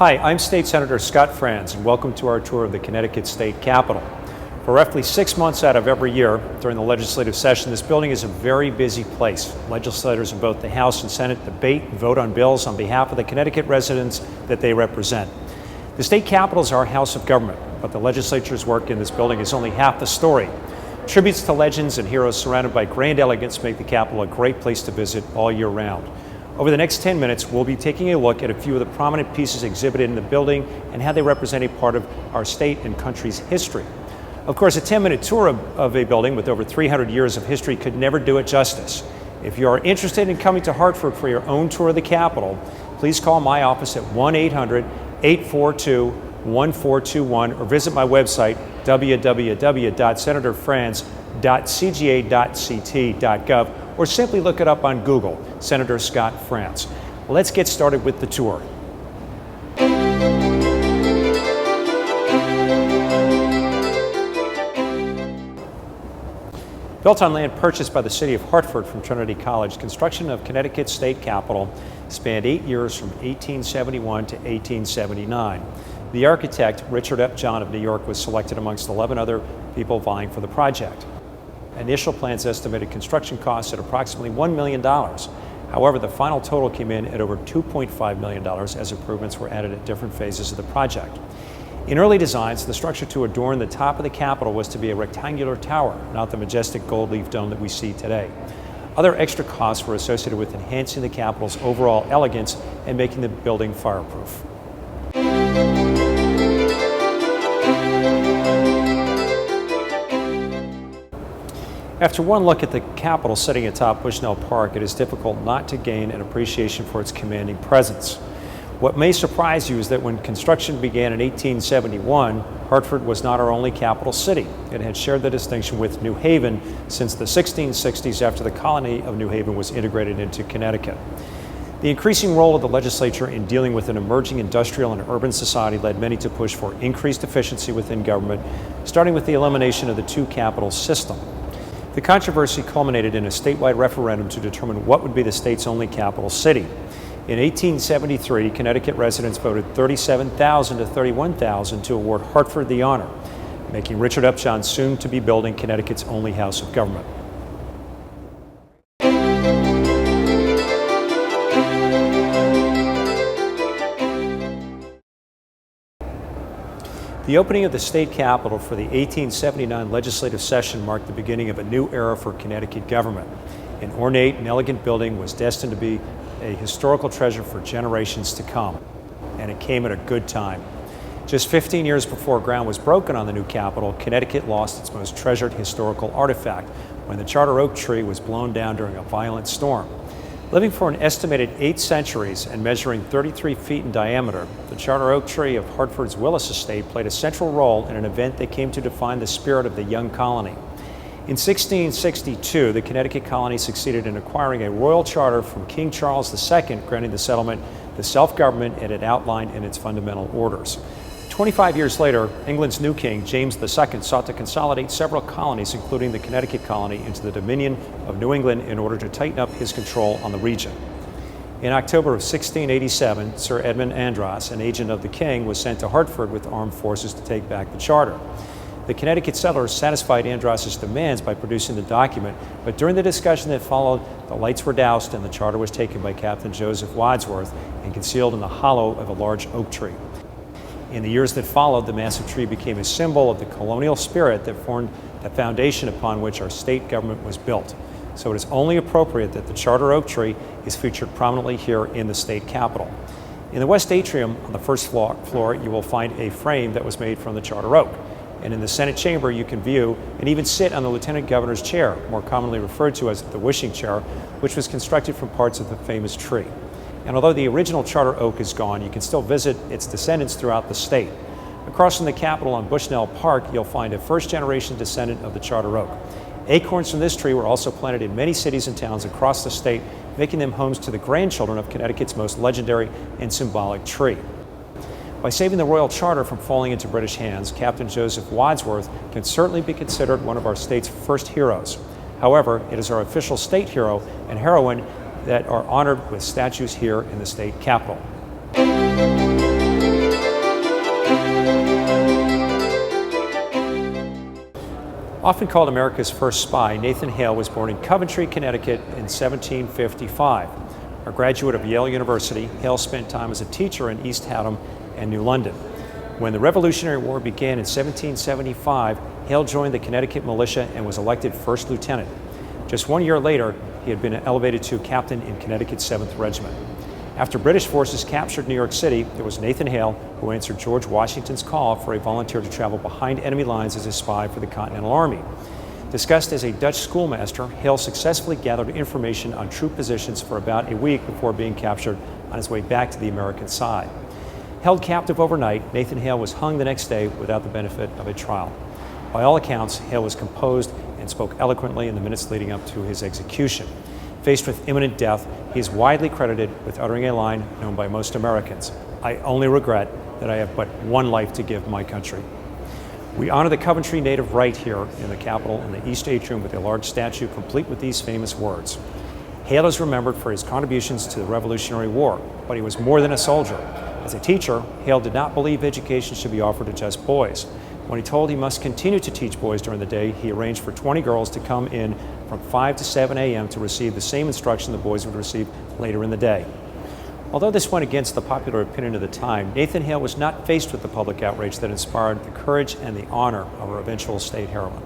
Hi, I'm State Senator Scott Frantz, and welcome to our tour of the Connecticut State Capitol. For roughly 6 months out of every year during the legislative session, this building is a very busy place. Legislators in both the House and Senate debate and vote on bills on behalf of the Connecticut residents that they represent. The state capitol is our house of government, but the legislature's work in this building is only half the story. Tributes to legends and heroes surrounded by grand elegance make the Capitol a great place to visit all year round. Over the next 10 minutes, we'll be taking a look at a few of the prominent pieces exhibited in the building and how they represent a part of our state and country's history. Of course, a 10-minute tour of a building with over 300 years of history could never do it justice. If you are interested in coming to Hartford for your own tour of the Capitol, please call my office at 1-800-842-1421 or visit my website, www.senatorfrantz.cga.ct.gov, or simply look it up on Google, Senator Scott Frantz. Let's get started with the tour. Built on land purchased by the city of Hartford from Trinity College, construction of Connecticut State Capitol spanned 8 years from 1871 to 1879. The architect, Richard Upjohn of New York, was selected amongst 11 other people vying for the project. Initial plans estimated construction costs at approximately $1 million. However, the final total came in at over $2.5 million as improvements were added at different phases of the project. In early designs, the structure to adorn the top of the Capitol was to be a rectangular tower, not the majestic gold leaf dome that we see today. Other extra costs were associated with enhancing the Capitol's overall elegance and making the building fireproof. After one look at the Capitol sitting atop Bushnell Park, it is difficult not to gain an appreciation for its commanding presence. What may surprise you is that when construction began in 1871, Hartford was not our only capital city. It had shared the distinction with New Haven since the 1660s, after the colony of New Haven was integrated into Connecticut. The increasing role of the legislature in dealing with an emerging industrial and urban society led many to push for increased efficiency within government, starting with the elimination of the two-capital system. The controversy culminated in a statewide referendum to determine what would be the state's only capital city. In 1873, Connecticut residents voted 37,000 to 31,000 to award Hartford the honor, making Richard Upjohn soon to be building Connecticut's only house of government. The opening of the state capitol for the 1879 legislative session marked the beginning of a new era for Connecticut government. An ornate and elegant building was destined to be a historical treasure for generations to come, and it came at a good time. Just 15 years before ground was broken on the new capitol, Connecticut lost its most treasured historical artifact when the charter oak tree was blown down during a violent storm. Living for an estimated 8 centuries and measuring 33 feet in diameter, the charter oak tree of Hartford's Willis Estate played a central role in an event that came to define the spirit of the young colony. In 1662, the Connecticut colony succeeded in acquiring a royal charter from King Charles II, granting the settlement the self-government it had outlined in its fundamental orders. 25 years later, England's new king, James II, sought to consolidate several colonies, including the Connecticut colony, into the Dominion of New England in order to tighten up his control on the region. In October of 1687, Sir Edmund Andros, an agent of the king, was sent to Hartford with armed forces to take back the charter. The Connecticut settlers satisfied Andros's demands by producing the document, but during the discussion that followed, the lights were doused and the charter was taken by Captain Joseph Wadsworth and concealed in the hollow of a large oak tree. In the years that followed, the massive tree became a symbol of the colonial spirit that formed the foundation upon which our state government was built. So it is only appropriate that the charter oak tree is featured prominently here in the state capitol. In the west atrium on the first floor, you will find a frame that was made from the charter oak. And in the Senate chamber, you can view and even sit on the Lieutenant Governor's chair, more commonly referred to as the wishing chair, which was constructed from parts of the famous tree. And although the original charter oak is gone, you can still visit its descendants throughout the state. Across from the Capitol on Bushnell Park, you'll find a first-generation descendant of the charter oak. Acorns from this tree were also planted in many cities and towns across the state, making them homes to the grandchildren of Connecticut's most legendary and symbolic tree. By saving the royal charter from falling into British hands, Captain Joseph Wadsworth can certainly be considered one of our state's first heroes. However, it is our official state hero and heroine that are honored with statues here in the state capitol. Often called America's first spy, Nathan Hale was born in Coventry, Connecticut in 1755. A graduate of Yale University, Hale spent time as a teacher in East Haddam and New London. When the Revolutionary War began in 1775, Hale joined the Connecticut militia and was elected first lieutenant. Just 1 year later, he had been elevated to captain in Connecticut's 7th Regiment. After British forces captured New York City, it was Nathan Hale who answered George Washington's call for a volunteer to travel behind enemy lines as a spy for the Continental Army. Disguised as a Dutch schoolmaster, Hale successfully gathered information on troop positions for about a week before being captured on his way back to the American side. Held captive overnight, Nathan Hale was hung the next day without the benefit of a trial. By all accounts, Hale was composed and spoke eloquently in the minutes leading up to his execution. Faced with imminent death, he is widely credited with uttering a line known by most Americans: "I only regret that I have but one life to give my country." We honor the Coventry native right here in the Capitol in the East Atrium with a large statue complete with these famous words. Hale is remembered for his contributions to the Revolutionary War, but he was more than a soldier. As a teacher, Hale did not believe education should be offered to just boys. When he told he must continue to teach boys during the day, he arranged for 20 girls to come in from 5 to 7 a.m. to receive the same instruction the boys would receive later in the day. Although this went against the popular opinion of the time, Nathan Hale was not faced with the public outrage that inspired the courage and the honor of our eventual state heroine.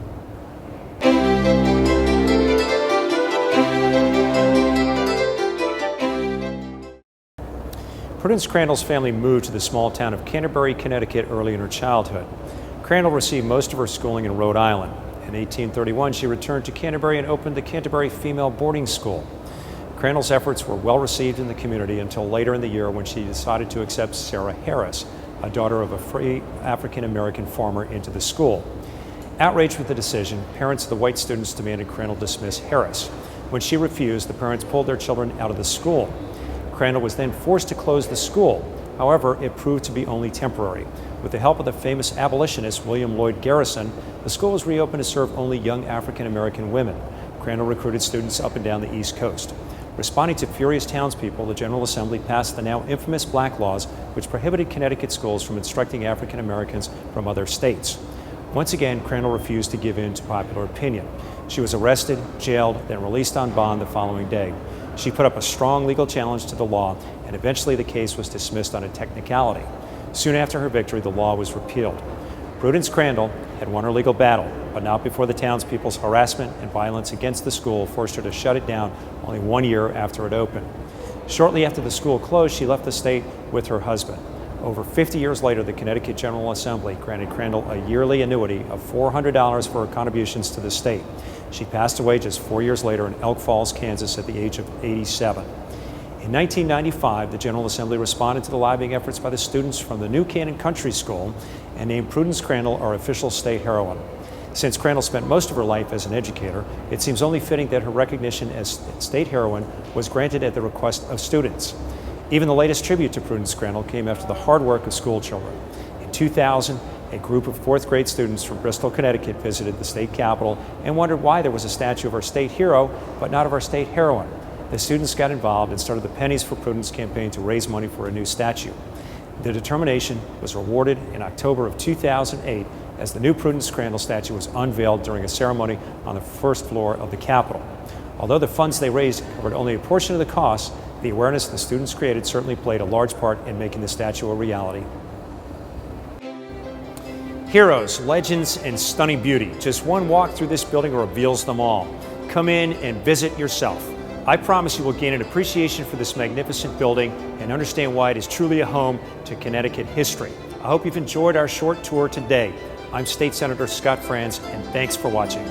Prudence Crandall's family moved to the small town of Canterbury, Connecticut early in her childhood. Crandall received most of her schooling in Rhode Island. In 1831, she returned to Canterbury and opened the Canterbury Female Boarding School. Crandall's efforts were well received in the community until later in the year when she decided to accept Sarah Harris, a daughter of a free African-American farmer, into the school. Outraged with the decision, parents of the white students demanded Crandall dismiss Harris. When she refused, the parents pulled their children out of the school. Crandall was then forced to close the school. However, it proved to be only temporary. With the help of the famous abolitionist William Lloyd Garrison, the school was reopened to serve only young African-American women. Crandall recruited students up and down the East Coast. Responding to furious townspeople, the General Assembly passed the now infamous Black Laws, which prohibited Connecticut schools from instructing African Americans from other states. Once again, Crandall refused to give in to popular opinion. She was arrested, jailed, then released on bond the following day. She put up a strong legal challenge to the law, and eventually the case was dismissed on a technicality. Soon after her victory, the law was repealed. Prudence Crandall had won her legal battle, but not before the townspeople's harassment and violence against the school forced her to shut it down only 1 year after it opened. Shortly after the school closed, she left the state with her husband. Over 50 years later, the Connecticut General Assembly granted Crandall a yearly annuity of $400 for her contributions to the state. She passed away just 4 years later in Elk Falls, Kansas at the age of 87. In 1995, the General Assembly responded to the lobbying efforts by the students from the New Canaan Country School and named Prudence Crandall our official state heroine. Since Crandall spent most of her life as an educator, it seems only fitting that her recognition as state heroine was granted at the request of students. Even the latest tribute to Prudence Crandall came after the hard work of school children. In 2000, a group of 4th grade students from Bristol, Connecticut visited the state capitol and wondered why there was a statue of our state hero, but not of our state heroine. The students got involved and started the Pennies for Prudence campaign to raise money for a new statue. The determination was rewarded in October of 2008 as the new Prudence Crandall statue was unveiled during a ceremony on the first floor of the Capitol. Although the funds they raised covered only a portion of the cost, the awareness the students created certainly played a large part in making the statue a reality. Heroes, legends, and stunning beauty. Just one walk through this building reveals them all. Come in and visit yourself. I promise you will gain an appreciation for this magnificent building and understand why it is truly a home to Connecticut history. I hope you've enjoyed our short tour today. I'm State Senator Scott Frantz, and thanks for watching.